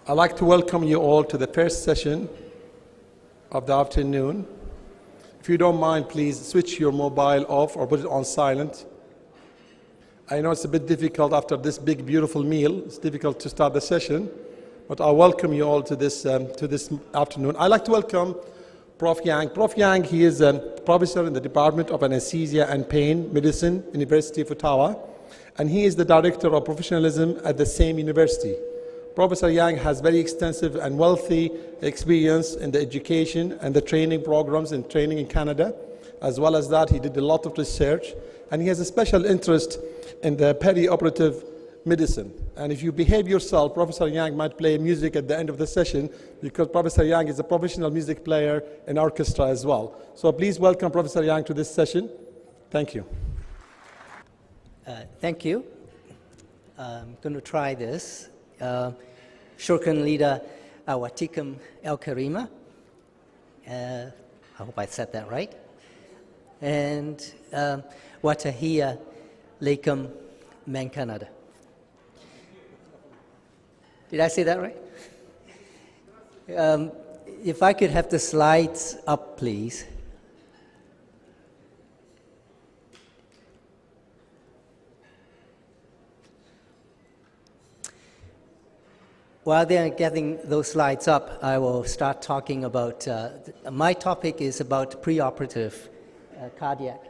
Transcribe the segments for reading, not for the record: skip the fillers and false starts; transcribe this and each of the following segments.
I'd like to welcome you all to the first session of the afternoon. If you don't mind, please switch your mobile off or put it on silent. I know it's a bit difficult after this big, beautiful meal. It's difficult to start the session, but I welcome you all to this afternoon. I'd like to welcome Prof. Yang. Prof. Yang, he is a professor in the Department of Anesthesia and Pain Medicine, University of Ottawa, and he is the Director of Professionalism at the same university. Professor Yang has very extensive and wealthy experience in the education and the training programs and training in Canada. As well as that, he did a lot of research, and he has a special interest in the perioperative medicine. And if you behave yourself, Professor Yang might play music at the end of the session, because Professor Yang is a professional music player in orchestra as well. So please welcome Professor Yang to this session. Thank you. Thank you. I'm going to try this. Shukran Lida Awatikum El Karima. I hope I said that right. And Watahia Laikum Mankanada. Did I say that right? If I could have the slides up, please. While they're getting those slides up, I will start talking about, my topic is about preoperative cardiac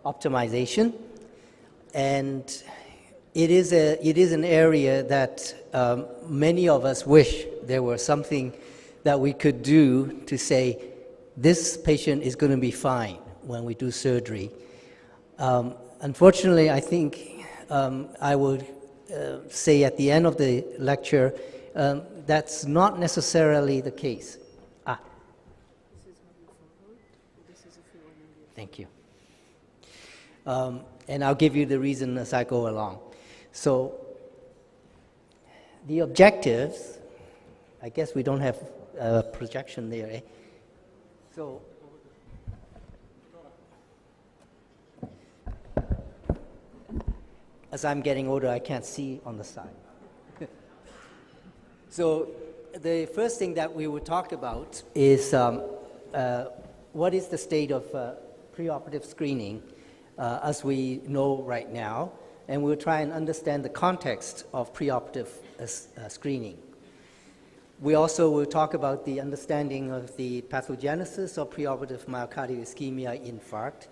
optimization. And it is an area that many of us wish there were something that we could do to say, this patient is going to be fine when we do surgery. Unfortunately, I think I would say at the end of the lecture, that's not necessarily the case. Thank you. And I'll give you the reason as I go along. So the objectives, I guess we don't have a projection there, eh? So as I'm getting older, I can't see on the side. So the first thing that we would talk about is what is the state of preoperative screening as we know right now, and we'll try and understand the context of preoperative screening. We also will talk about the understanding of the pathogenesis of preoperative myocardial ischemia infarct.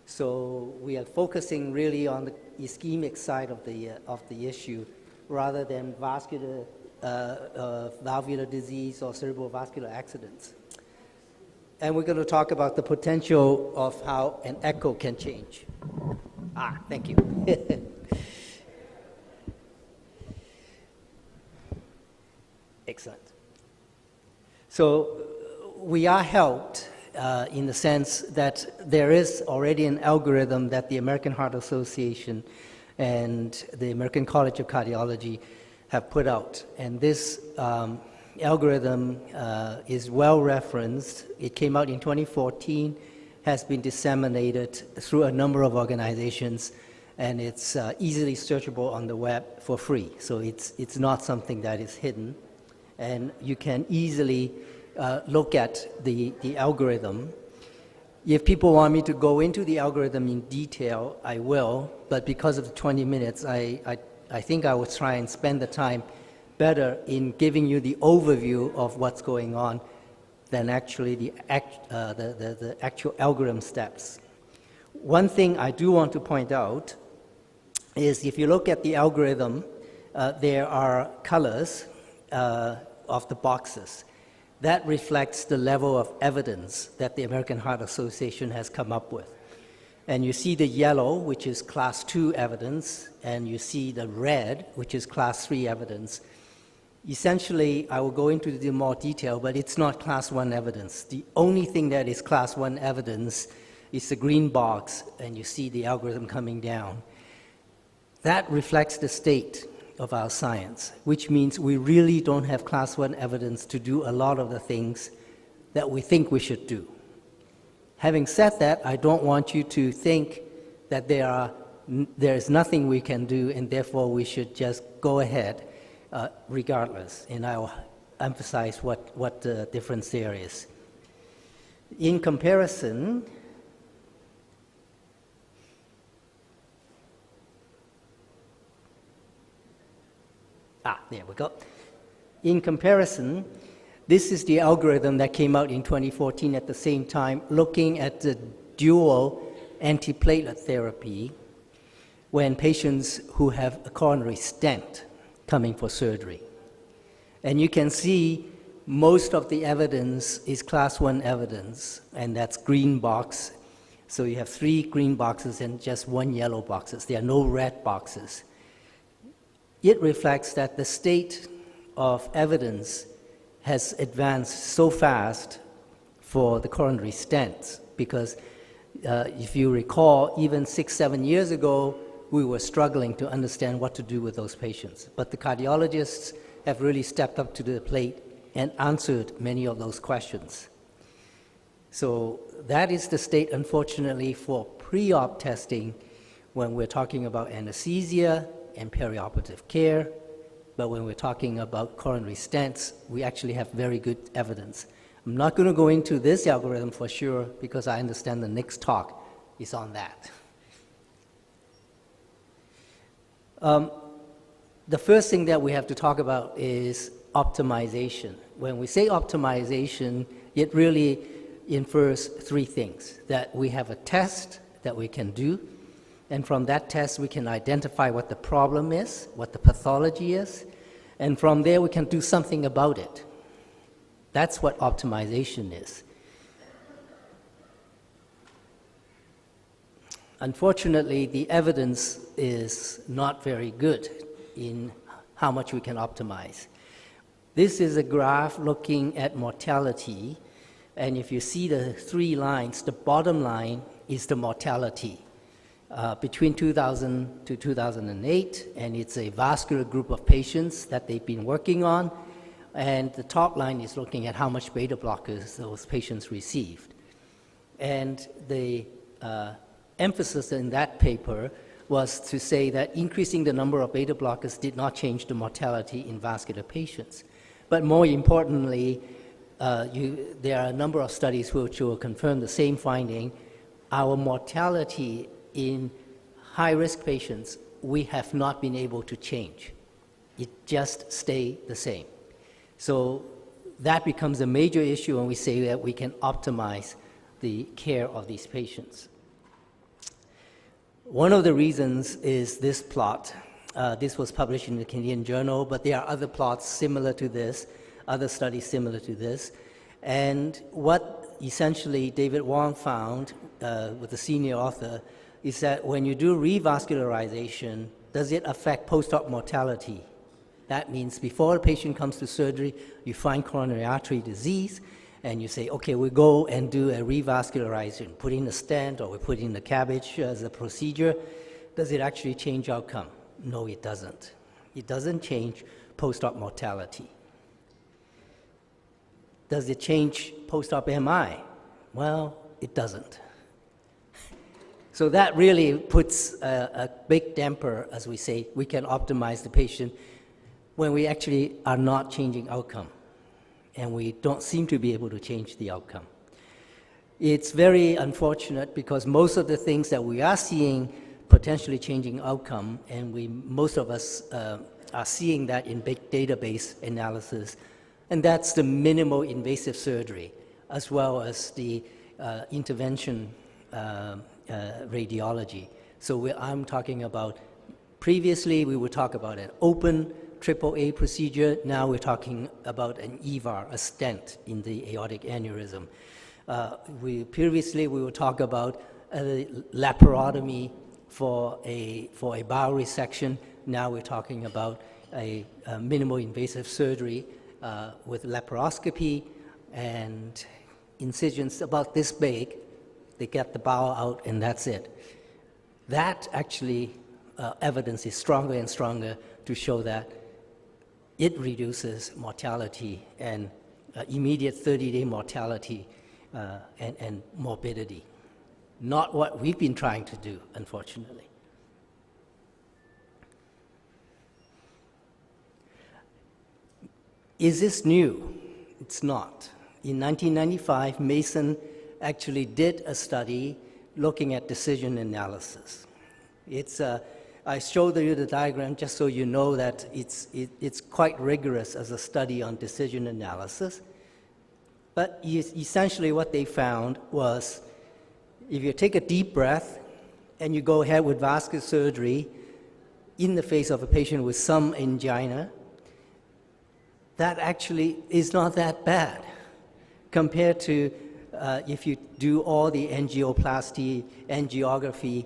So we are focusing really on the ischemic side of the issue rather than vascular valvular disease or cerebrovascular accidents. And we're going to talk about the potential of how an echo can change. Thank you. Excellent. So we are helped in the sense that there is already an algorithm that the American Heart Association and the American College of Cardiology have put out. And this algorithm is well referenced. It came out in 2014, has been disseminated through a number of organizations, and it's easily searchable on the web for free. So it's not something that is hidden. And you can easily look at the algorithm. If people want me to go into the algorithm in detail, I will, but because of the 20 minutes, I think I will try and spend the time better in giving you the overview of what's going on than actually the actual algorithm steps. One thing I do want to point out is if you look at the algorithm, there are colors of the boxes. That reflects the level of evidence that the American Heart Association has come up with. And you see the yellow, which is class 2 evidence, and you see the red, which is class 3 evidence. Essentially, I will go into the more detail, but it's not class 1 evidence. The only thing that is class 1 evidence is the green box, and you see the algorithm coming down. That reflects the state of our science, which means we really don't have class 1 evidence to do a lot of the things that we think we should do. Having said that, I don't want you to think that there is nothing we can do and therefore we should just go ahead regardless, and I'll emphasize what the difference there is. In comparison, there we go. In comparison, this is the algorithm that came out in 2014 at the same time, looking at the dual antiplatelet therapy when patients who have a coronary stent coming for surgery. And you can see most of the evidence is class 1 evidence, and that's green box. So you have 3 green boxes and just 1 yellow boxes. There are no red boxes. It reflects that the state of evidence has advanced so fast for the coronary stents, because if you recall, even 6-7 years ago, we were struggling to understand what to do with those patients. But the cardiologists have really stepped up to the plate and answered many of those questions. So that is the state, unfortunately, for pre-op testing when we're talking about anesthesia and perioperative care. But when we're talking about coronary stents, we actually have very good evidence. I'm not going to go into this algorithm for sure, because I understand the next talk is on that. The first thing that we have to talk about is optimization. When we say optimization, it really infers 3 things: that we have a test that we can do, and from that test we can identify what the problem is, what the pathology is, and from there we can do something about it. That's what optimization is. Unfortunately, the evidence is not very good in how much we can optimize. This is a graph looking at mortality, and if you see the 3 lines, the bottom line is the mortality between 2000 to 2008, and it's a vascular group of patients that they've been working on, and the top line is looking at how much beta blockers those patients received. And the emphasis in that paper was to say that increasing the number of beta blockers did not change the mortality in vascular patients. But more importantly, there are a number of studies which will confirm the same finding. Our mortality in high-risk patients, we have not been able to change. It just stays the same. So that becomes a major issue when we say that we can optimize the care of these patients. One of the reasons is this plot. This was published in the Canadian Journal, but there are other plots similar to this, other studies similar to this. And what essentially David Wong found with the senior author is that when you do revascularization, does it affect post-op mortality? That means before a patient comes to surgery, you find coronary artery disease, and you say, okay, we go and do a revascularization, put in a stent, or we put in the cabbage as a procedure. Does it actually change outcome? No, it doesn't. It doesn't change post-op mortality. Does it change post-op MI? Well, it doesn't. So that really puts a big damper, as we say. We can optimize the patient when we actually are not changing outcome, and we don't seem to be able to change the outcome. It's very unfortunate because most of the things that we are seeing potentially changing outcome, and most of us are seeing that in big database analysis, and that's the minimal invasive surgery, as well as the intervention radiology. So I'm talking about, previously we would talk about an open AAA procedure. Now we're talking about an EVAR, a stent in the aortic aneurysm. Previously we would talk about a laparotomy for a bioresection. Now we're talking about a minimal invasive surgery with laparoscopy and incisions about this big. They get the bowel out and that's it. That actually evidence is stronger and stronger to show that it reduces mortality and immediate 30-day mortality and morbidity. Not what we've been trying to do, unfortunately. Is this new? It's not. In 1995, Mason actually did a study looking at decision analysis. I showed you the diagram just so you know that it's quite rigorous as a study on decision analysis. But essentially what they found was if you take a deep breath and you go ahead with vascular surgery in the face of a patient with some angina, that actually is not that bad compared to if you do all the angioplasty, angiography.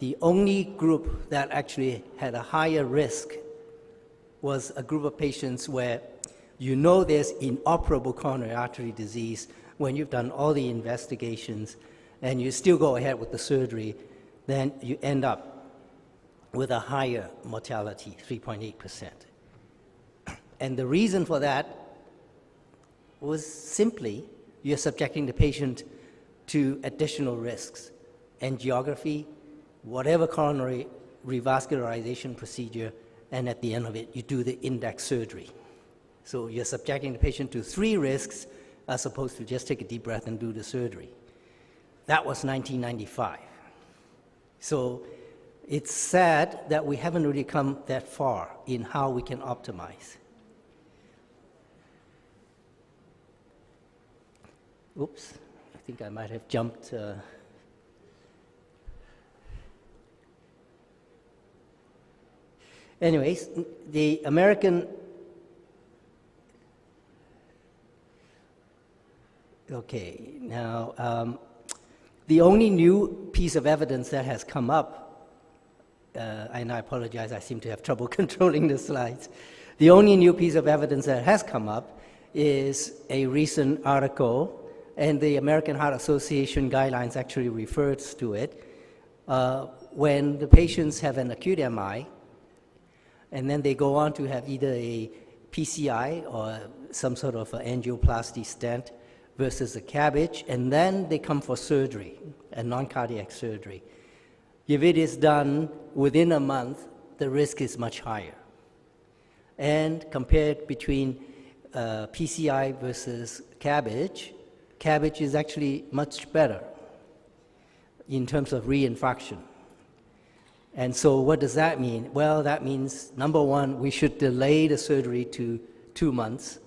The only group that actually had a higher risk was a group of patients where you know there's inoperable coronary artery disease when you've done all the investigations and you still go ahead with the surgery, then you end up with a higher mortality, 3.8%. And the reason for that was simply you're subjecting the patient to additional risks. Angiography, whatever coronary revascularization procedure, and at the end of it, you do the index surgery. So you're subjecting the patient to 3 risks as opposed to just take a deep breath and do the surgery. That was 1995. So it's sad that we haven't really come that far in how we can optimize. Oops, I think I might have jumped. Anyways, the American, okay, now the only new piece of evidence that has come up, and I apologize, I seem to have trouble controlling the slides. The only new piece of evidence that has come up is a recent article, and the American Heart Association guidelines actually refers to it, when the patients have an acute MI, and then they go on to have either a PCI or some sort of angioplasty stent versus a CABG, and then they come for surgery, a non-cardiac surgery. If it is done within a month, the risk is much higher. And compared between PCI versus CABG, CABG is actually much better in terms of reinfarction. And so what does that mean? Well, that means, number one, we should delay the surgery to 2 months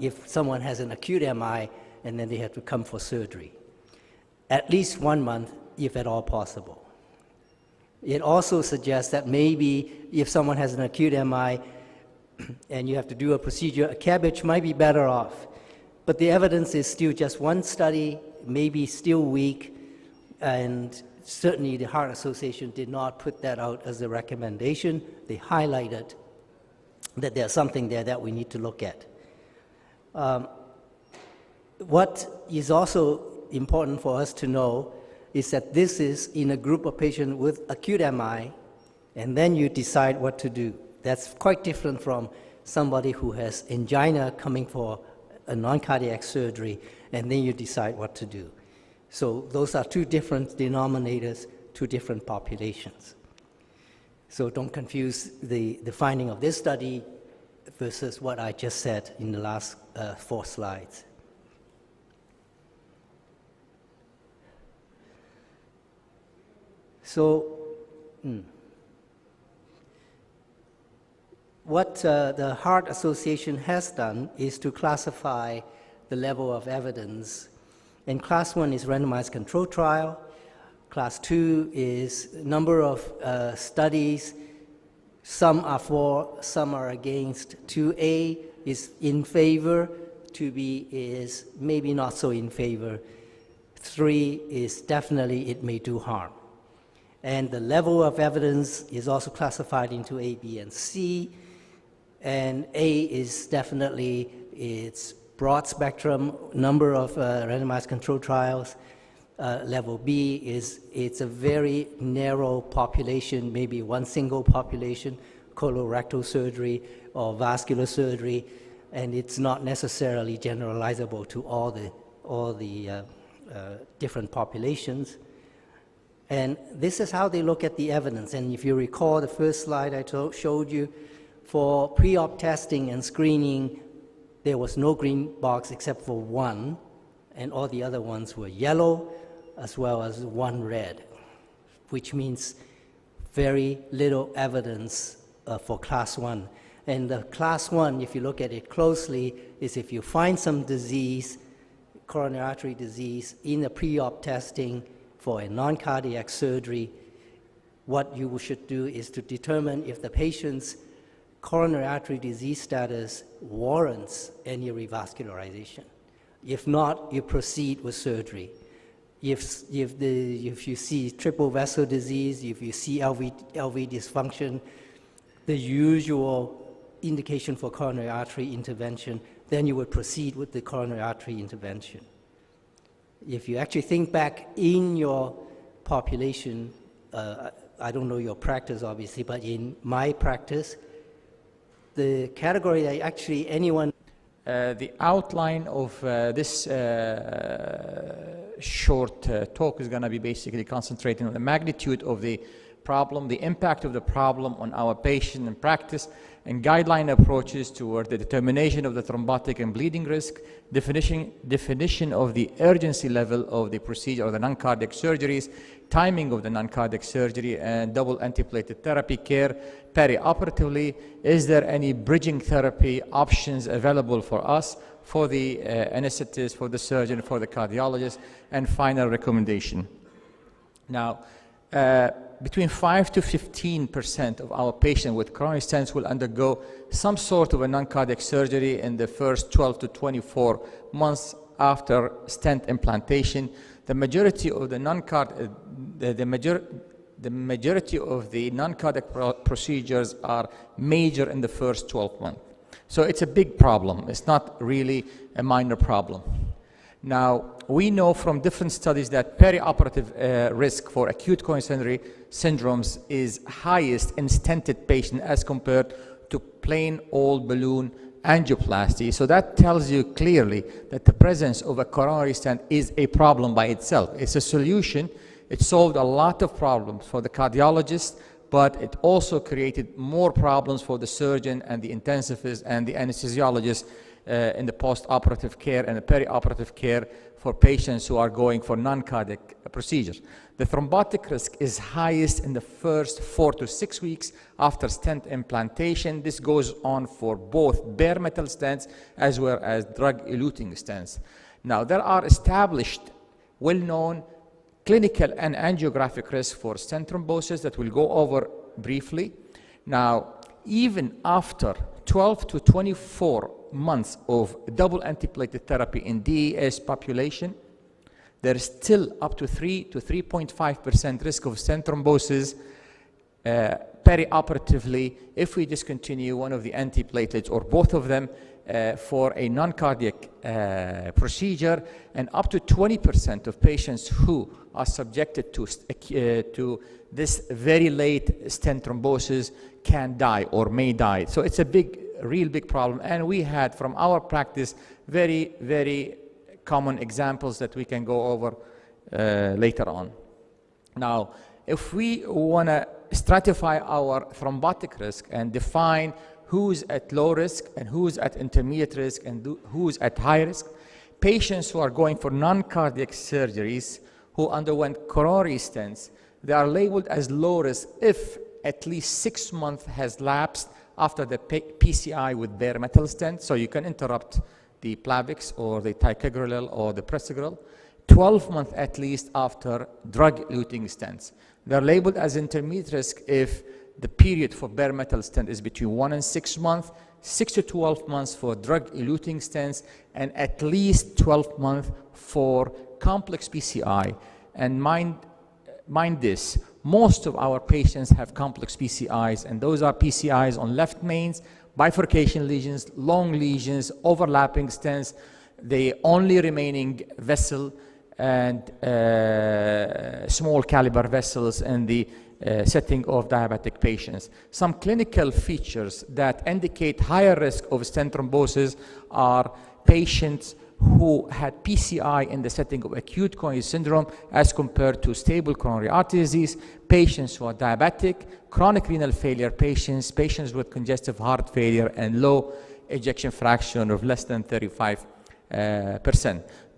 if someone has an acute MI and then they have to come for surgery. At least 1 month, if at all possible. It also suggests that maybe if someone has an acute MI and you have to do a procedure, a CABG might be better off. But the evidence is still just one study, maybe still weak, and certainly the Heart Association did not put that out as a recommendation. They highlighted that there's something there that we need to look at. What is also important for us to know is that this is in a group of patients with acute MI, and then you decide what to do. That's quite different from somebody who has angina coming for a non-cardiac surgery, and then you decide what to do. So those are 2 different denominators, 2 different populations. So don't confuse the finding of this study versus what I just said in the last 4 slides. So, what the Heart Association has done is to classify the level of evidence. And class 1 is randomized control trial. Class 2 is number of studies. Some are for, some are against. 2A is in favor. 2B is maybe not so in favor. 3 is definitely it may do harm. And the level of evidence is also classified into A, B, and C. And A is definitely, it's broad spectrum, number of randomized control trials. Level B is, it's a very narrow population, maybe one single population, colorectal surgery or vascular surgery, and it's not necessarily generalizable to all the different populations. And this is how they look at the evidence. And if you recall the first slide I showed you, For pre-op testing and screening, there was no green box except for one, and all the other ones were yellow, as well as one red, which means very little evidence for class 1. And the class 1, if you look at it closely, is if you find some disease, coronary artery disease, in the pre-op testing for a non-cardiac surgery, what you should do is to determine if the patient's coronary artery disease status warrants any revascularization. If not, you proceed with surgery. If you see triple vessel disease, if you see LV dysfunction, the usual indication for coronary artery intervention, then you would proceed with the coronary artery intervention. If you actually think back in your population, I don't know your practice obviously, but in my practice, the category that actually anyone... The outline of this short talk is going to be basically concentrating on the magnitude of the problem, the impact of the problem on our patient and practice, and guideline approaches toward the determination of the thrombotic and bleeding risk, definition of the urgency level of the procedure or the non-cardiac surgeries, timing of the non-cardiac surgery, and double antiplatelet therapy care. Perioperatively, is there any bridging therapy options available for us, for the anesthetist, for the surgeon, for the cardiologist, and final recommendation. Now, between 5 to 15% of our patients with coronary stents will undergo some sort of a non-cardiac surgery in the first 12 to 24 months after stent implantation. The majority of the majority of the non-cardiac procedures are major in the first 12 months. So it's a big problem. It's not really a minor problem. Now, we know from different studies that perioperative risk for acute coronary syndromes is highest in stented patients as compared to plain old balloon angioplasty. So that tells you clearly that the presence of a coronary stent is a problem by itself. It's a solution. It solved a lot of problems for the cardiologist, but it also created more problems for the surgeon and the intensivist and the anesthesiologist in the post-operative care and the perioperative care for patients who are going for non-cardiac procedures. The thrombotic risk is highest in the first 4 to 6 weeks after stent implantation. This goes on for both bare metal stents as well as drug-eluting stents. Now, there are established, well-known clinical and angiographic risk for stent thrombosis that we'll go over briefly. Now, even after 12 to 24 months of double antiplatelet therapy in DES population, there is still up to 3 to 3.5% risk of stent thrombosis perioperatively if we discontinue one of the antiplatelets or both of them for a non-cardiac procedure, and up to 20% of patients who are subjected to this very late stent thrombosis can die or may die. So it's a real big problem, and we had from our practice very, very common examples that we can go over later on. Now, if we want to stratify our thrombotic risk and define who's at low risk and who's at intermediate risk and who's at high risk, patients who are going for non-cardiac surgeries who underwent coronary stents, they are labeled as low risk if at least 6 months has lapsed after the PCI with bare metal stent, so you can interrupt the Plavix or the ticagrelor or the prasugrel. 12 months at least after drug-eluting stents. They're labeled as intermediate risk if the period for bare metal stent is between 1 and 6 months, 6 to 12 months for drug-eluting stents, and at least 12 months for complex PCI. And mind this, most of our patients have complex PCIs, and those are PCIs on left mains, bifurcation lesions, long lesions, overlapping stents, the only remaining vessel, and small caliber vessels in the setting of diabetic patients. Some clinical features that indicate higher risk of stent thrombosis are patients who had PCI in the setting of acute coronary syndrome as compared to stable coronary artery disease, patients who are diabetic, chronic renal failure patients, patients with congestive heart failure, and low ejection fraction of less than 35%.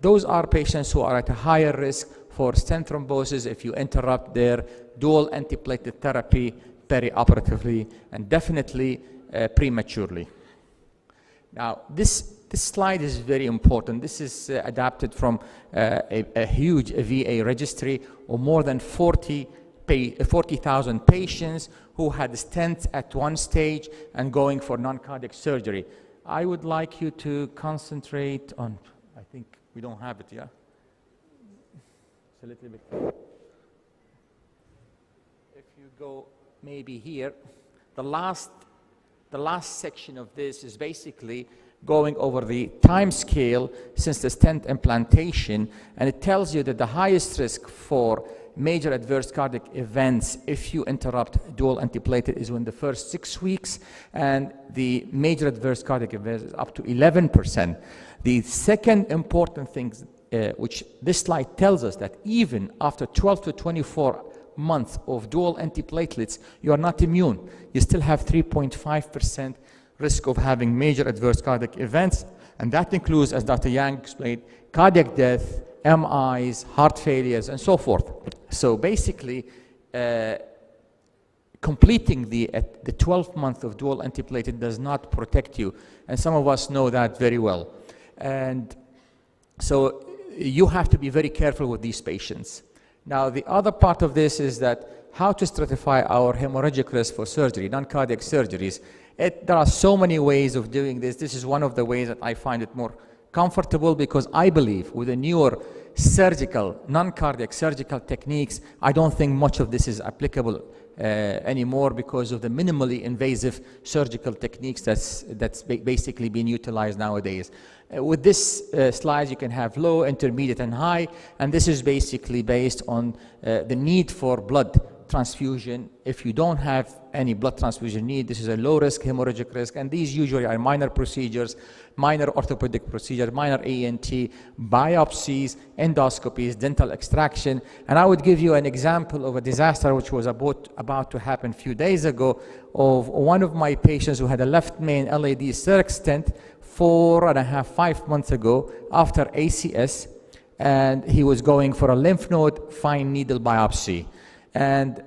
Those are patients who are at a higher risk for stent thrombosis if you interrupt their dual antiplatelet therapy perioperatively and definitely prematurely. Now, this slide is very important. This is adapted from a huge VA registry of more than 40,000 patients who had stents at one stage and going for non-cardiac surgery. I would like you to concentrate on, I think we don't have it, yeah? It's a little bit. If you go maybe here, the last section of this is basically going over the time scale since the stent implantation, and it tells you that the highest risk for major adverse cardiac events if you interrupt dual antiplatelet is in the first 6 weeks, and the major adverse cardiac events is up to 11%. The second important thing, which this slide tells us, that even after 12 to 24 months of dual antiplatelets, you are not immune. You still have 3.5% risk of having major adverse cardiac events, and that includes, as Dr. Yang explained, cardiac death, MIs, heart failures, and so forth. So basically, completing the 12 months of dual antiplatelet does not protect you, and some of us know that very well. And so you have to be very careful with these patients. Now, the other part of this is that how to stratify our hemorrhagic risk for surgery, non-cardiac surgeries. There are so many ways of doing this. This is one of the ways that I find it more comfortable, because I believe with the newer surgical, non-cardiac surgical techniques, I don't think much of this is applicable anymore because of the minimally invasive surgical techniques that's basically being utilized nowadays. With this slide, you can have low, intermediate, and high, and this is basically based on the need for blood transfusion. If you don't have any blood transfusion need, this is a low risk hemorrhagic risk, and these usually are minor procedures, minor orthopedic procedures, minor ENT, biopsies, endoscopies, dental extraction. And I would give you an example of a disaster which was about to happen a few days ago, of one of my patients who had a left main LAD CERC stent 4.5 months ago after ACS, and he was going for a lymph node fine needle biopsy. And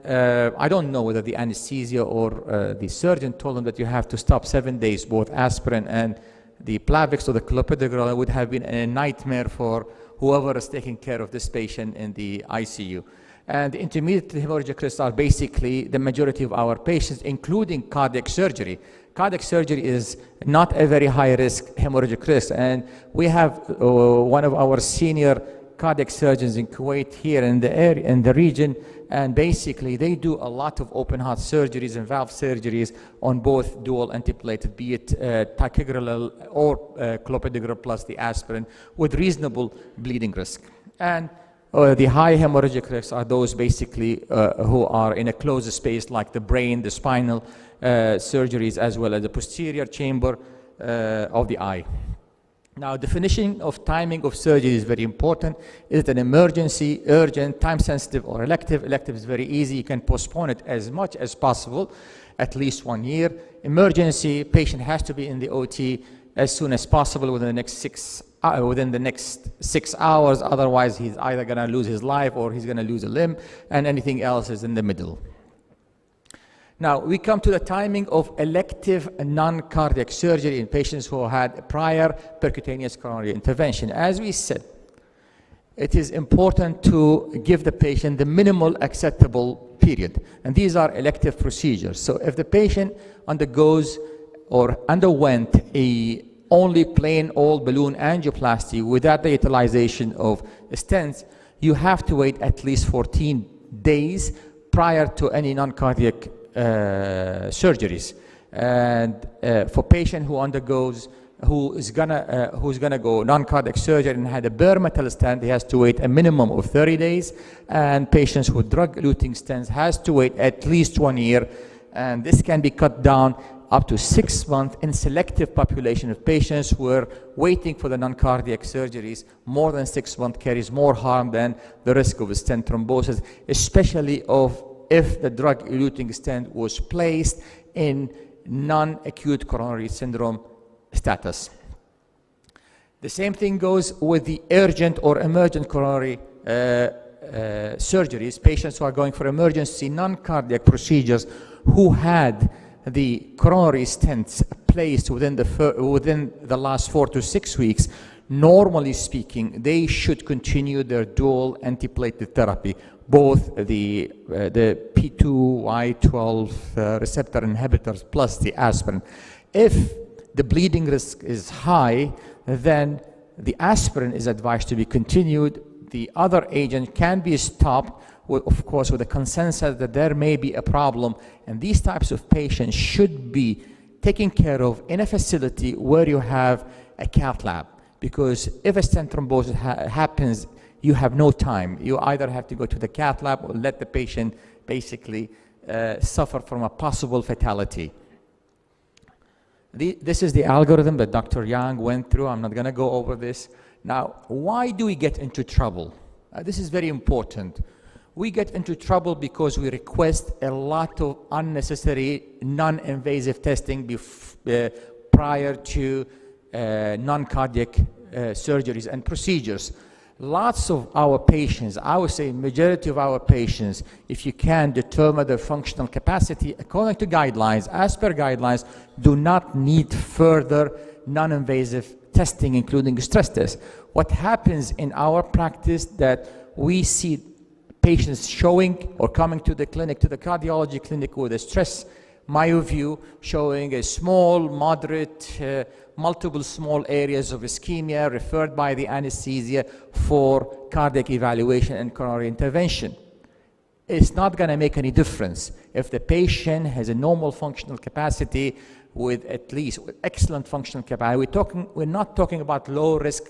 I don't know whether the anesthesia or the surgeon told him that you have to stop 7 days, both aspirin and the Plavix or the clopidogrel. It would have been a nightmare for whoever is taking care of this patient in the ICU. And the intermediate hemorrhagic risks are basically the majority of our patients, including cardiac surgery. Cardiac surgery is not a very high risk hemorrhagic risk. And we have one of our senior cardiac surgeons in Kuwait here in the area, in the region, and basically they do a lot of open heart surgeries and valve surgeries on both dual antiplatelet, be it ticagrelor or clopidogrel plus the aspirin, with reasonable bleeding risk. And the high hemorrhagic risks are those basically who are in a closed space, like the brain, the spinal surgeries, as well as the posterior chamber of the eye. Now, definition of timing of surgery is very important. Is it an emergency, urgent, time-sensitive, or elective? Elective is very easy. You can postpone it as much as possible, at least 1 year. Emergency, patient has to be in the OT as soon as possible within the next 6 hours. Otherwise, he's either going to lose his life or he's going to lose a limb, and anything else is in the middle. Now, we come to the timing of elective non-cardiac surgery in patients who had prior percutaneous coronary intervention. As we said, it is important to give the patient the minimal acceptable period, and these are elective procedures. So if the patient undergoes or underwent a only plain old balloon angioplasty without the utilization of stents, you have to wait at least 14 days prior to any non-cardiac surgeries. And for patient who's gonna go non-cardiac surgery and had a bare metal stent, he has to wait a minimum of 30 days. And patients with drug-eluting stents has to wait at least 1 year. And this can be cut down up to 6 months in selective population of patients who are waiting for the non-cardiac surgeries. More than 6 months carries more harm than the risk of stent thrombosis, especially if the drug-eluting stent was placed in non-acute coronary syndrome status. The same thing goes with the urgent or emergent coronary surgeries, patients who are going for emergency non-cardiac procedures who had the coronary stents placed within the last 4 to 6 weeks. Normally speaking, they should continue their dual antiplatelet therapy, both the P2Y12 receptor inhibitors plus the aspirin. If the bleeding risk is high, then the aspirin is advised to be continued. The other agent can be stopped, of course, with a consensus that there may be a problem, and these types of patients should be taken care of in a facility where you have a cath lab, because if a stent thrombosis happens, you have no time. You either have to go to the cath lab or let the patient basically suffer from a possible fatality. This is the algorithm that Dr. Yang went through. I'm not going to go over this. Now, why do we get into trouble? This is very important. We get into trouble because we request a lot of unnecessary non-invasive testing prior to non-cardiac surgeries and procedures. Lots of our patients, I would say majority of our patients, if you can determine their functional capacity according to guidelines, as per guidelines, do not need further non-invasive testing, including stress tests. What happens in our practice that we see patients showing or coming to the clinic, to the cardiology clinic with a stress myoview showing a small, moderate, multiple small areas of ischemia referred by the anesthesia for cardiac evaluation and coronary intervention. It's not going to make any difference if the patient has a normal functional capacity with excellent functional capacity. We're not talking about low risk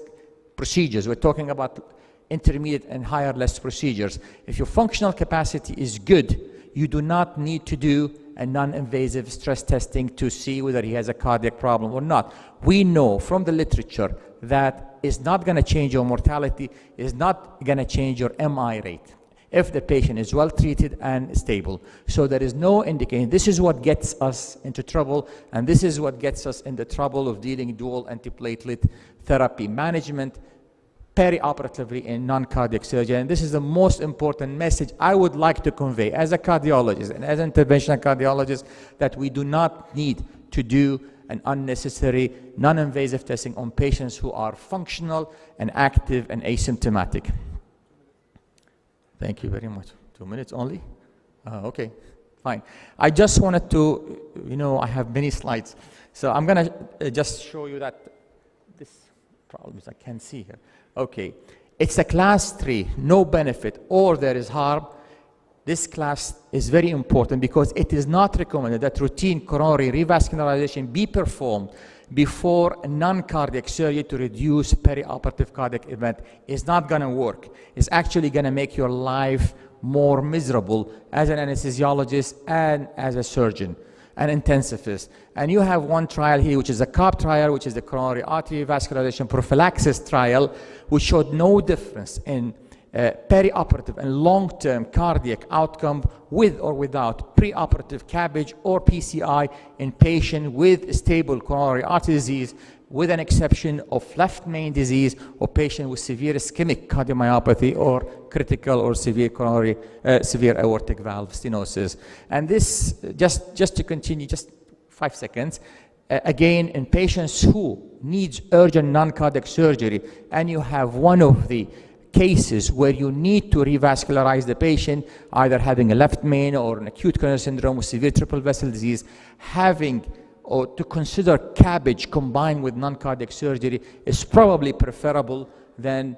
procedures. We're talking about intermediate and higher risk procedures. If your functional capacity is good, you do not need to do a non-invasive stress testing to see whether he has a cardiac problem or not. We know from the literature that it's not going to change your mortality, it's not going to change your MI rate if the patient is well treated and stable. So there is no indication. This is what gets us into trouble, and this is what gets us in the trouble of dealing dual antiplatelet therapy management perioperatively in non-cardiac surgery. And this is the most important message I would like to convey as a cardiologist and as an interventional cardiologist, that we do not need to do an unnecessary non-invasive testing on patients who are functional and active and asymptomatic. Thank you very much. 2 minutes only? Okay, fine. I just wanted to, I have many slides. So I'm going to just show you that this problem is I can't see here. Okay, it's a class 3, no benefit, or there is harm. This class is very important because it is not recommended that routine coronary revascularization be performed before a non-cardiac surgery to reduce perioperative cardiac event. It's not going to work. It's actually going to make your life more miserable as an anesthesiologist and as a surgeon, an intensivist. And you have one trial here, which is a CARP trial, which is the coronary artery vascularization prophylaxis trial, which showed no difference in perioperative and long-term cardiac outcome with or without preoperative CABG or PCI in patients with stable coronary artery disease, with an exception of left main disease or patient with severe ischemic cardiomyopathy or critical or severe coronary, severe aortic valve stenosis. And this, just to continue, just 5 seconds, again, in patients who needs urgent non-cardiac surgery, and you have one of the cases where you need to revascularize the patient, either having a left main or an acute coronary syndrome with severe triple vessel disease, having or to consider CABG combined with non-cardiac surgery is probably preferable than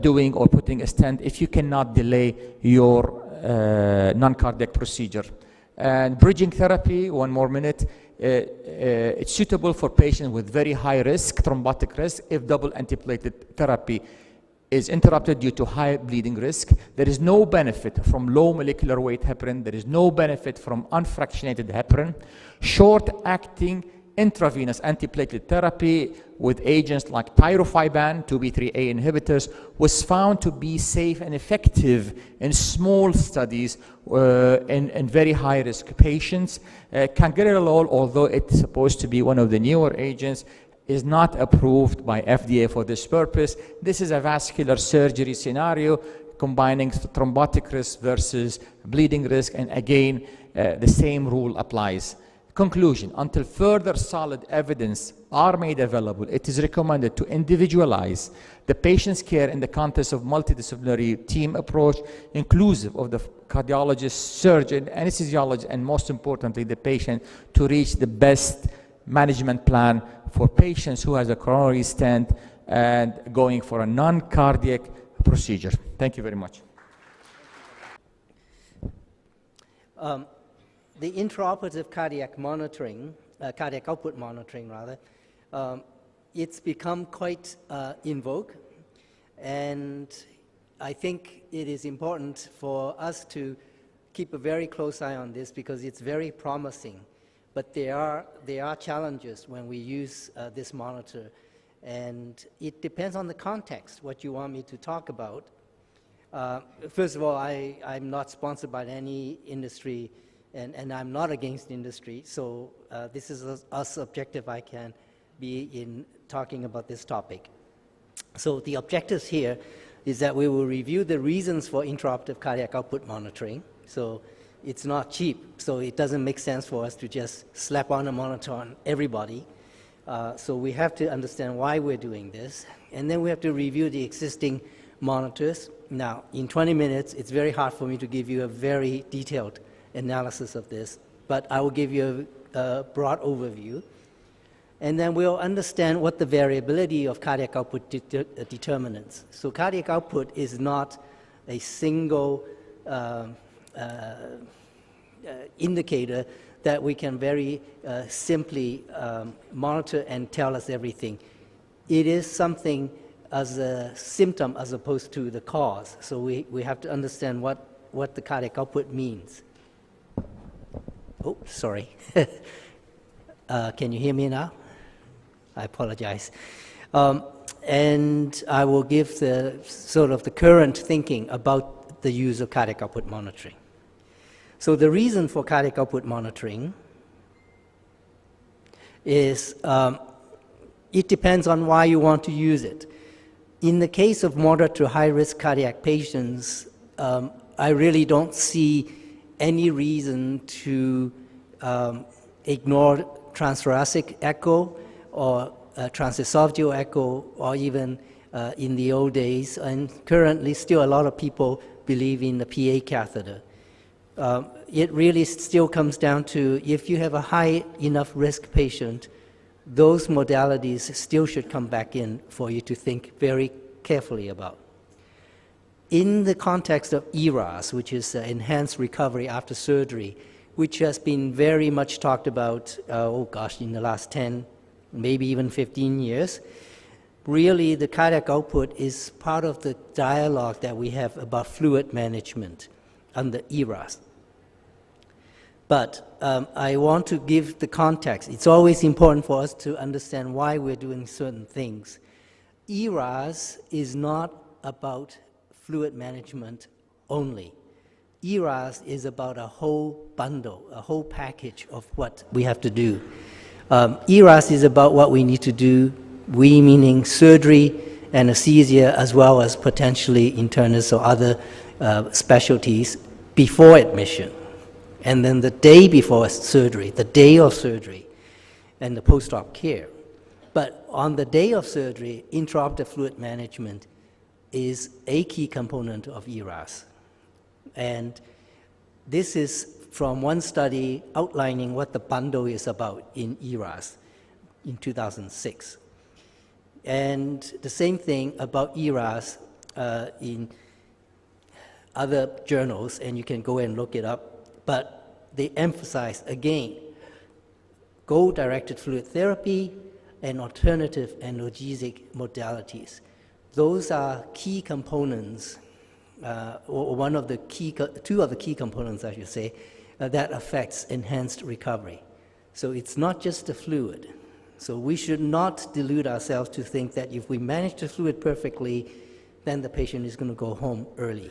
doing or putting a stent if you cannot delay your non-cardiac procedure. And bridging therapy, 1 more minute, it's suitable for patients with very high risk, thrombotic risk, if double antiplatelet therapy is interrupted due to high bleeding risk. There is no benefit from low molecular weight heparin. There is no benefit from unfractionated heparin. Short-acting intravenous antiplatelet therapy with agents like tyrofibam, 2B3A inhibitors, was found to be safe and effective in small studies in very high-risk patients. Cangrelol, although it's supposed to be one of the newer agents, is not approved by FDA for this purpose. This is a vascular surgery scenario combining thrombotic risk versus bleeding risk, and again, the same rule applies. Conclusion: until further solid evidence are made available, it is recommended to individualize the patient's care in the context of multidisciplinary team approach, inclusive of the cardiologist, surgeon, anesthesiologist, and most importantly, the patient, to reach the best management plan for patients who has a coronary stent and going for a non-cardiac procedure. Thank you very much. The intraoperative cardiac monitoring, cardiac output monitoring rather, it's become quite in vogue, and I think it is important for us to keep a very close eye on this because it's very promising. But there are challenges when we use this monitor, and it depends on the context, what you want me to talk about. First of all, I'm not sponsored by any industry, and I'm not against industry, so this is as subjective I can be in talking about this topic. So the objectives here is that we will review the reasons for intraoperative cardiac output monitoring. So it's not cheap, so it doesn't make sense for us to just slap on a monitor on everybody. So we have to understand why we're doing this, and then we have to review the existing monitors. Now, in 20 minutes, it's very hard for me to give you a very detailed analysis of this, but I will give you a broad overview. And then we'll understand what the variability of cardiac output determinants. So cardiac output is not a single indicator that we can very simply monitor and tell us everything. It is something as a symptom as opposed to the cause. So we have to understand what the cardiac output means. Oh, sorry. Can you hear me now? I apologize. And I will give the sort of the current thinking about the use of cardiac output monitoring. So the reason for cardiac output monitoring is it depends on why you want to use it. In the case of moderate to high-risk cardiac patients, I really don't see any reason to ignore transthoracic echo or transesophageal echo, or even in the old days, and currently still a lot of people believe in the PA catheter. It really still comes down to if you have a high enough risk patient, those modalities still should come back in for you to think very carefully about. In the context of ERAS, which is enhanced recovery after surgery, which has been very much talked about, in the last 10, maybe even 15 years, really the cardiac output is part of the dialogue that we have about fluid management under ERAS. But I want to give the context. It's always important for us to understand why we're doing certain things. ERAS is not about fluid management only. ERAS is about a whole bundle, a whole package of what we have to do. ERAS is about what we need to do, we meaning surgery, anesthesia, as well as potentially internists or other specialties before admission. And then the day before surgery, the day of surgery, and the post-op care. But on the day of surgery, intraoperative fluid management is a key component of ERAS. And this is from one study outlining what the bundle is about in ERAS in 2006. And the same thing about ERAS in other journals, and you can go and look it up. But they emphasize, again, goal-directed fluid therapy and alternative analgesic modalities. those are key components, or two of the key components, I should say, that affects enhanced recovery. So it's not just the fluid. So we should not delude ourselves to think that if we manage the fluid perfectly, then the patient is going to go home early.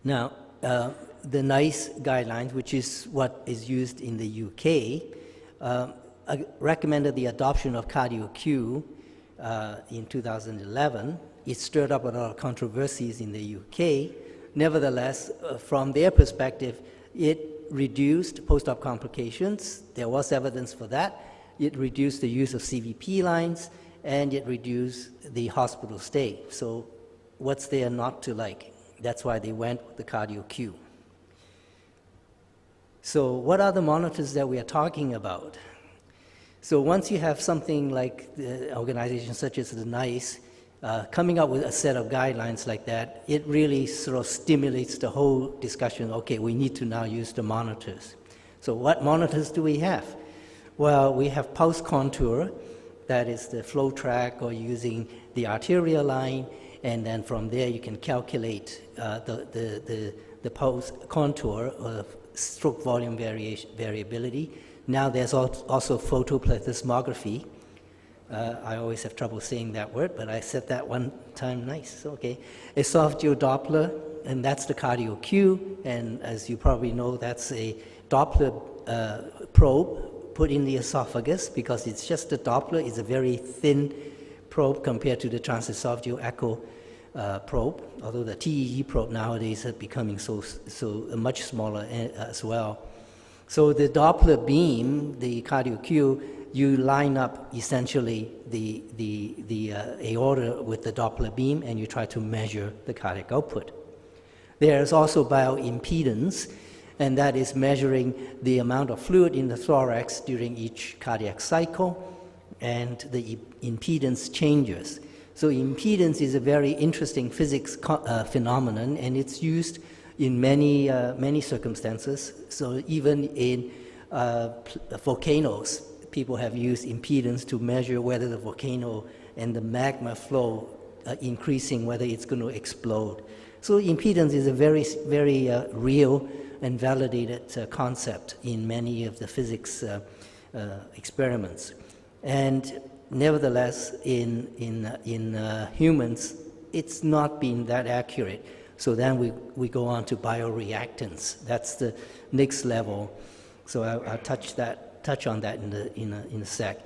Now, the NICE guidelines, which is what is used in the UK, recommended the adoption of CardioQ in 2011. It stirred up a lot of controversies in the UK. Nevertheless, from their perspective, it reduced post-op complications. There was evidence for that. It reduced the use of CVP lines, and it reduced the hospital stay. So what's there not to like? That's why they went with the CardioQ. So what are the monitors that we are talking about? So once you have something like the organization such as the NICE coming up with a set of guidelines like that, it really sort of stimulates the whole discussion. Okay, we need to now use the monitors. So what monitors do we have? Well, we have pulse contour, that is the flow track, or using the arterial line, and then from there you can calculate the pulse contour of stroke volume variability. Now there's also photoplethysmography. I always have trouble saying that word, but I said that one time, nice, okay. Esophagus Doppler, and that's the CardioQ, and as you probably know, that's a Doppler probe put in the esophagus, because it's just a Doppler. It's a very thin probe compared to the transesophageal echo probe, although the TEE probe nowadays is becoming so much smaller as well. So the Doppler beam, the CardioQ, you line up essentially the aorta with the Doppler beam, and you try to measure the cardiac output. There's also bioimpedance, and that is measuring the amount of fluid in the thorax during each cardiac cycle, and the impedance changes. So impedance is a very interesting physics phenomenon, and it's used in many circumstances. So even in volcanoes, people have used impedance to measure whether the volcano and the magma flow increasing, whether it's going to explode. So impedance is a very real and validated concept in many of the physics experiments. And nevertheless, in humans, it's not been that accurate. So then we go on to bioreactance. That's the next level. So I'll touch on that in a sec.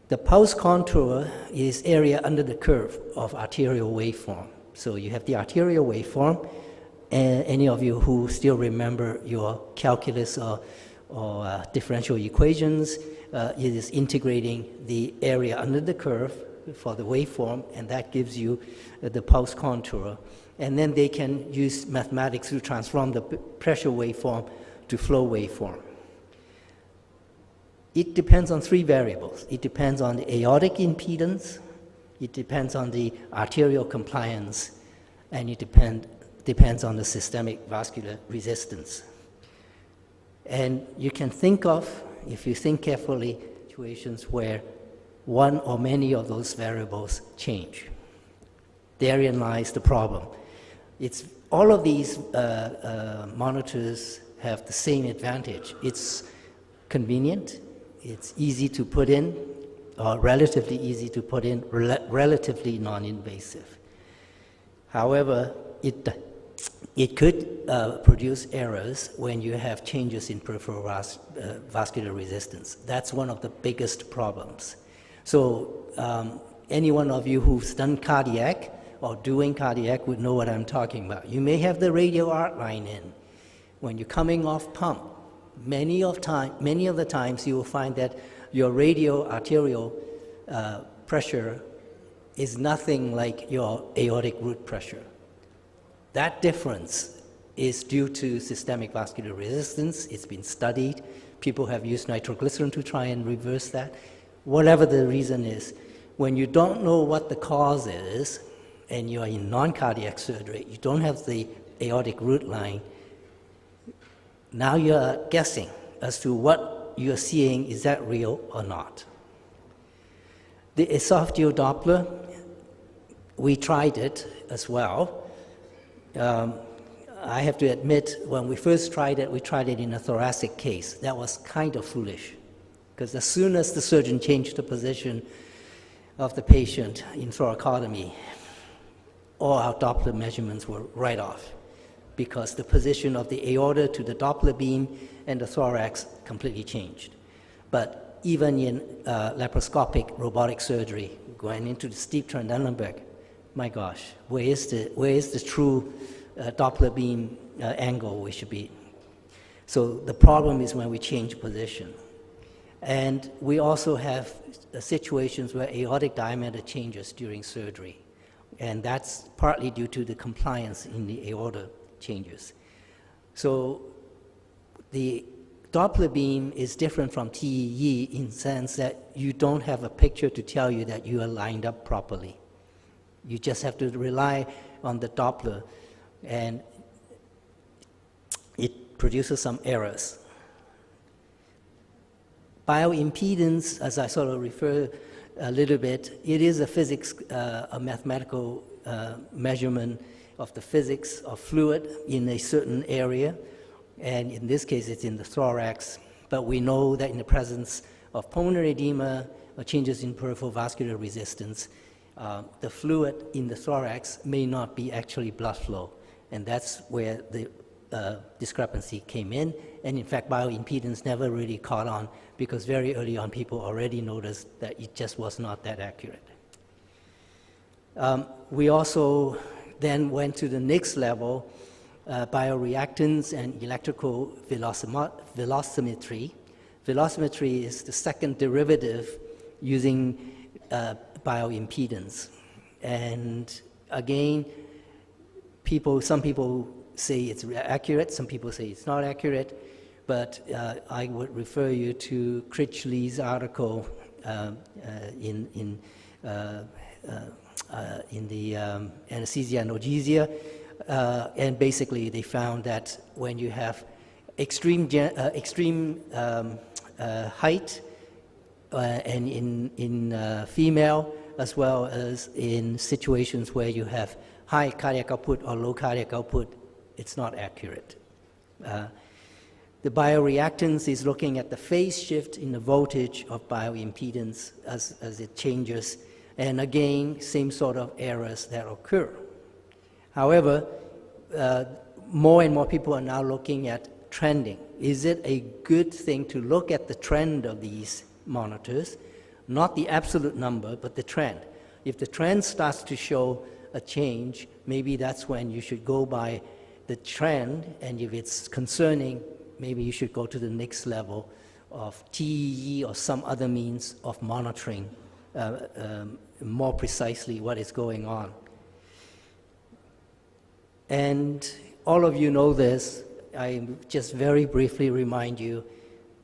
The pulse contour is area under the curve of arterial waveform. So you have the arterial waveform, and any of you who still remember your calculus or differential equations, it is integrating the area under the curve for the waveform, and that gives you the pulse contour. And then they can use mathematics to transform the pressure waveform to flow waveform. It depends on three variables. It depends on the aortic impedance, it depends on the arterial compliance, and it depends on the systemic vascular resistance. And you can think of, if you think carefully, situations where one or many of those variables change. Therein lies the problem. All of these monitors have the same advantage. It's convenient, it's easy to put in, or relatively easy to put in, relatively non-invasive. However, it could produce errors when you have changes in peripheral vascular resistance. That's one of the biggest problems. So any one of you who's done cardiac or doing cardiac would know what I'm talking about. You may have the radial arc line in. When you're coming off pump, many of the times you will find that your radial arterial pressure is nothing like your aortic root pressure. That difference is due to systemic vascular resistance. It's been studied. People have used nitroglycerin to try and reverse that. Whatever the reason is, when you don't know what the cause is, and you are in non-cardiac surgery, you don't have the aortic root line, now you're guessing as to what you're seeing, is that real or not? The esophageal Doppler, we tried it as well. I have to admit, when we first tried it, we tried it in a thoracic case. That was kind of foolish, because as soon as the surgeon changed the position of the patient in thoracotomy, all our Doppler measurements were right off, because the position of the aorta to the Doppler beam and the thorax completely changed. But even in laparoscopic robotic surgery, going into the steep Trendelenburg, my gosh, where is the true Doppler beam angle we should be? So the problem is when we change position. And we also have situations where aortic diameter changes during surgery. And that's partly due to the compliance in the aorta changes. So the Doppler beam is different from TEE in the sense that you don't have a picture to tell you that you are lined up properly. You just have to rely on the Doppler, and it produces some errors. Bioimpedance, as I sort of refer a little bit, it is a physics, a mathematical measurement of the physics of fluid in a certain area, and in this case it's in the thorax, but we know that in the presence of pulmonary edema or changes in peripheral vascular resistance, the fluid in the thorax may not be actually blood flow, and that's where the discrepancy came in. And in fact, bioimpedance never really caught on, because very early on people already noticed that it just was not that accurate. We also then went to the next level, bioreactance and electrical velocimetry. Velocimetry is the second derivative using bioimpedance. And again, some people say it's accurate, some people say it's not accurate, but I would refer you to Critchley's article in the Anesthesia and Analgesia, and basically they found that when you have extreme height, and in female, as well as in situations where you have high cardiac output or low cardiac output, it's not accurate. The bioreactance is looking at the phase shift in the voltage of bioimpedance as it changes, and again, same sort of errors that occur. However, more and more people are now looking at trending. Is it a good thing to look at the trend of these monitors? Not the absolute number, but the trend. If the trend starts to show a change, maybe that's when you should go by the trend, and if it's concerning, maybe you should go to the next level of TEE or some other means of monitoring more precisely what is going on. And all of you know this. I just very briefly remind you,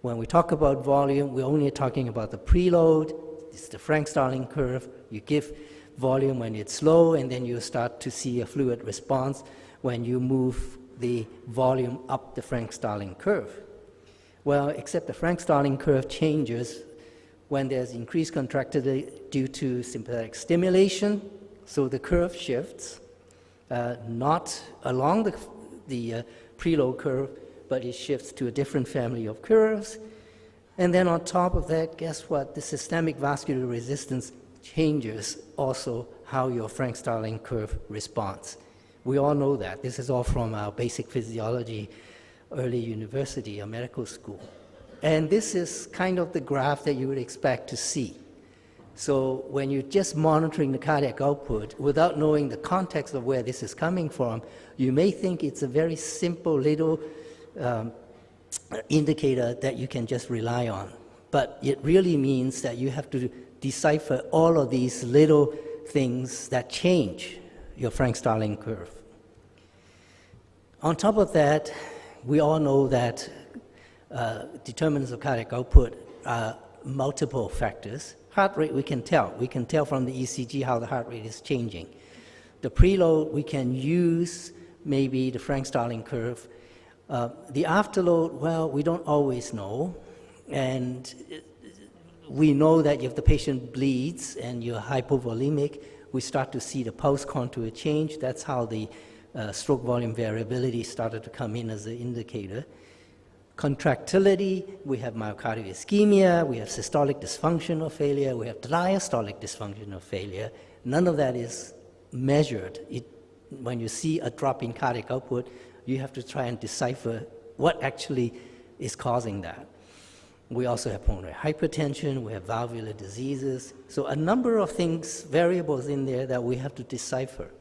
when we talk about volume, we're only talking about the preload. It's the Frank-Starling curve. You give volume when it's low, and then you start to see a fluid response when you move the volume up the Frank-Starling curve. Well, except the Frank-Starling curve changes when there's increased contractility due to sympathetic stimulation, so the curve shifts, not along the preload curve, but it shifts to a different family of curves. And then on top of that, guess what? The systemic vascular resistance changes also how your Frank-Starling curve responds. We all know that. This is all from our basic physiology, early university or medical school. And this is kind of the graph that you would expect to see. So when you're just monitoring the cardiac output without knowing the context of where this is coming from, you may think it's a very simple little indicator that you can just rely on. But it really means that you have to decipher all of these little things that change your Frank-Starling curve. On top of that, we all know that determinants of cardiac output are multiple factors. Heart rate, we can tell. We can tell from the ECG how the heart rate is changing. The preload, we can use maybe the Frank-Starling curve. The afterload, well, we don't always know. And we know that if the patient bleeds and you're hypovolemic, we start to see the pulse contour change. That's how the stroke volume variability started to come in as an indicator. Contractility, we have myocardial ischemia, we have systolic dysfunction or failure, we have diastolic dysfunction or failure. None of that is measured. When you see a drop in cardiac output, you have to try and decipher what actually is causing that. We also have pulmonary hypertension, we have valvular diseases. So a number of things, variables in there that we have to decipher.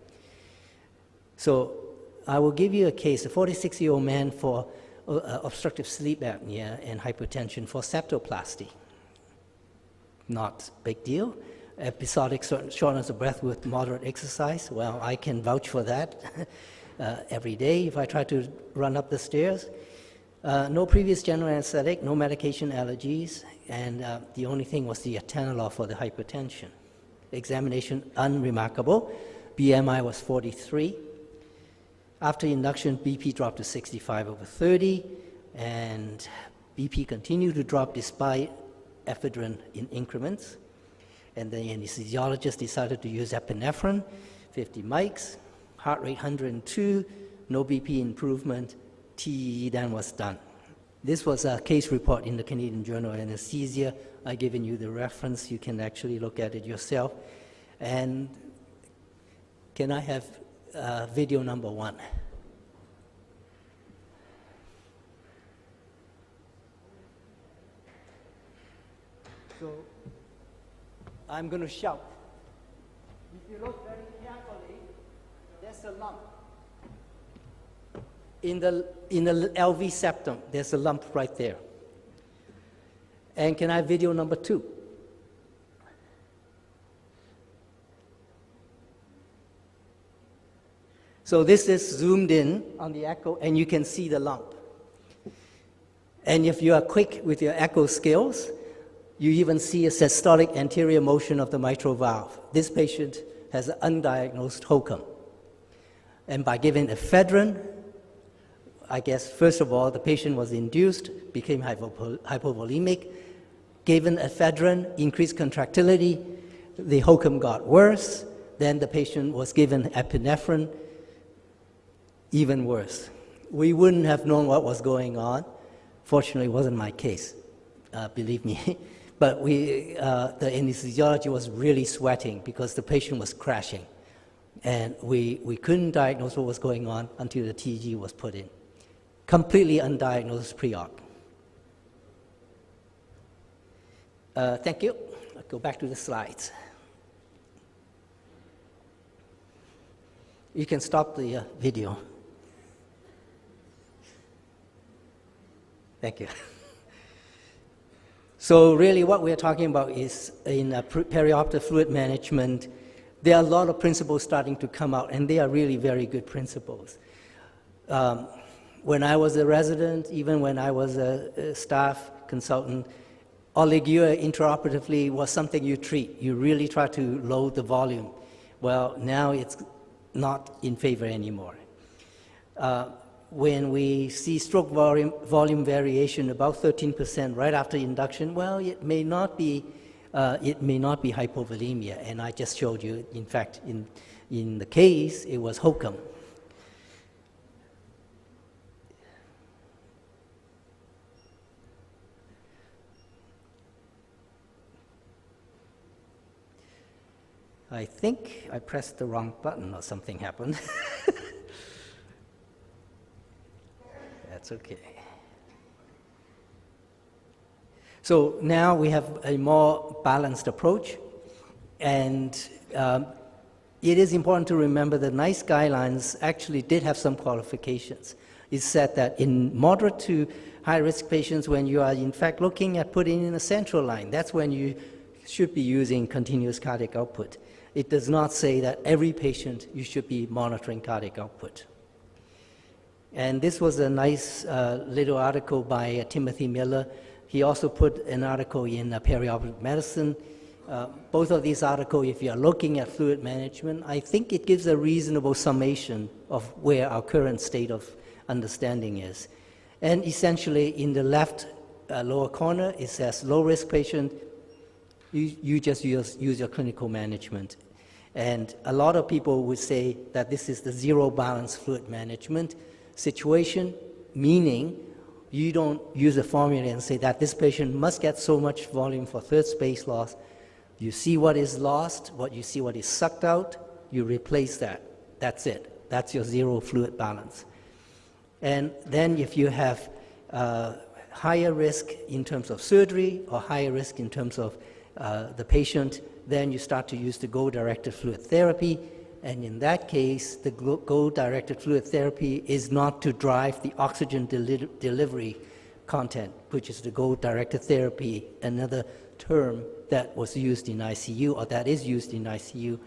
So I will give you a case, a 46-year-old man for obstructive sleep apnea and hypertension for septoplasty. Not big deal. Episodic shortness of breath with moderate exercise, well, I can vouch for that every day if I try to run up the stairs. No previous general anesthetic, no medication allergies, and the only thing was the atenolol for the hypertension. Examination unremarkable. BMI was 43. After induction, BP dropped to 65/30, and BP continued to drop despite ephedrine in increments. And the anesthesiologist decided to use epinephrine, 50 mics, heart rate 102, no BP improvement, TEE then was done. This was a case report in the Canadian Journal of Anaesthesia. I've given you the reference. You can actually look at it yourself. And can I have video number 1? So I'm going to shout. If you look very carefully, there's a lump. In the LV septum, there's a lump right there. And can I have video number 2? So this is zoomed in on the echo, and you can see the lump. And if you are quick with your echo skills, you even see a systolic anterior motion of the mitral valve. This patient has an undiagnosed HOCM. And by giving ephedrine, I guess, first of all, the patient was induced, became hypovolemic, given ephedrine, increased contractility, the HOCM got worse, then the patient was given epinephrine, even worse. We wouldn't have known what was going on. Fortunately, it wasn't my case, believe me. But the anesthesiology was really sweating because the patient was crashing. And we couldn't diagnose what was going on until the TEG was put in. Completely undiagnosed pre-op. Thank you. I'll go back to the slides. You can stop the video. Thank you. So really what we're talking about is in perioperative fluid management, there are a lot of principles starting to come out, and they are really very good principles. When I was a resident, even when I was a staff consultant, oliguria intraoperatively was something you treat. You really try to load the volume. Well, now it's not in favor anymore. When we see stroke volume variation about 13% right after induction, well, it may not be hypovolemia, and I just showed you, in fact, in the case, it was HOCM. I think I pressed the wrong button or something happened. That's okay. So now we have a more balanced approach, and it is important to remember that NICE guidelines actually did have some qualifications. It said that in moderate to high-risk patients, when you are in fact looking at putting in a central line, that's when you should be using continuous cardiac output. It does not say that every patient you should be monitoring cardiac output. And this was a nice little article by Timothy Miller. He also put an article in Perioperative Medicine. Both of these articles, if you are looking at fluid management, I think it gives a reasonable summation of where our current state of understanding is. And essentially, in the left lower corner, it says low-risk patient, You just use your clinical management. And a lot of people would say that this is the zero balance fluid management situation, meaning you don't use a formula and say that this patient must get so much volume for third space loss. You see what is lost, you see what is sucked out, you replace that. That's it. That's your zero fluid balance. And then if you have higher risk in terms of surgery or higher risk in terms of the patient, then you start to use the goal-directed fluid therapy. And in that case, the goal-directed fluid therapy is not to drive the oxygen delivery content, which is the goal-directed therapy, another term that was used in ICU or that is used in ICU.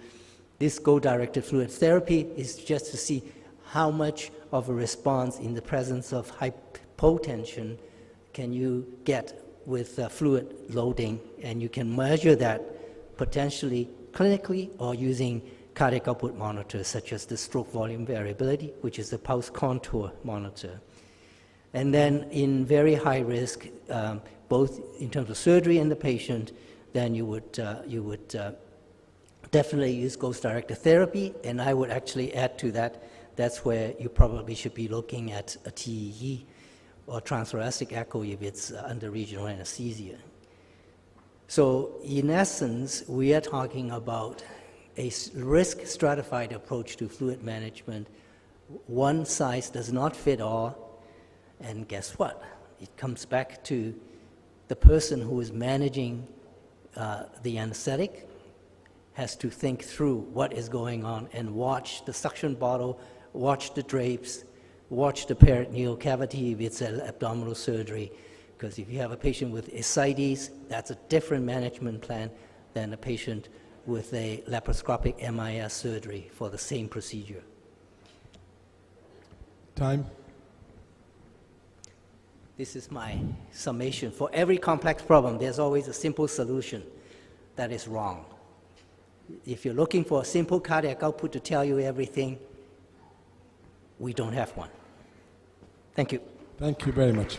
This goal-directed fluid therapy is just to see how much of a response in the presence of hypotension can you get with fluid loading, and you can measure that potentially clinically or using cardiac output monitors such as the stroke volume variability, which is the pulse contour monitor. And then in very high risk, both in terms of surgery and the patient, then you would definitely use ghost-directed therapy, and I would actually add to that, that's where you probably should be looking at a TEE or transthoracic echo if it's under regional anesthesia. So in essence, we are talking about a risk stratified approach to fluid management. One size does not fit all, and guess what? It comes back to the person who is managing the anesthetic has to think through what is going on and watch the suction bottle, watch the drapes, watch the peritoneal cavity if it's an abdominal surgery, because if you have a patient with ascites, that's a different management plan than a patient with a laparoscopic MIS surgery for the same procedure. Time. This is my summation. For every complex problem, there's always a simple solution that is wrong. If you're looking for a simple cardiac output to tell you everything, we don't have one. Thank you. Thank you very much.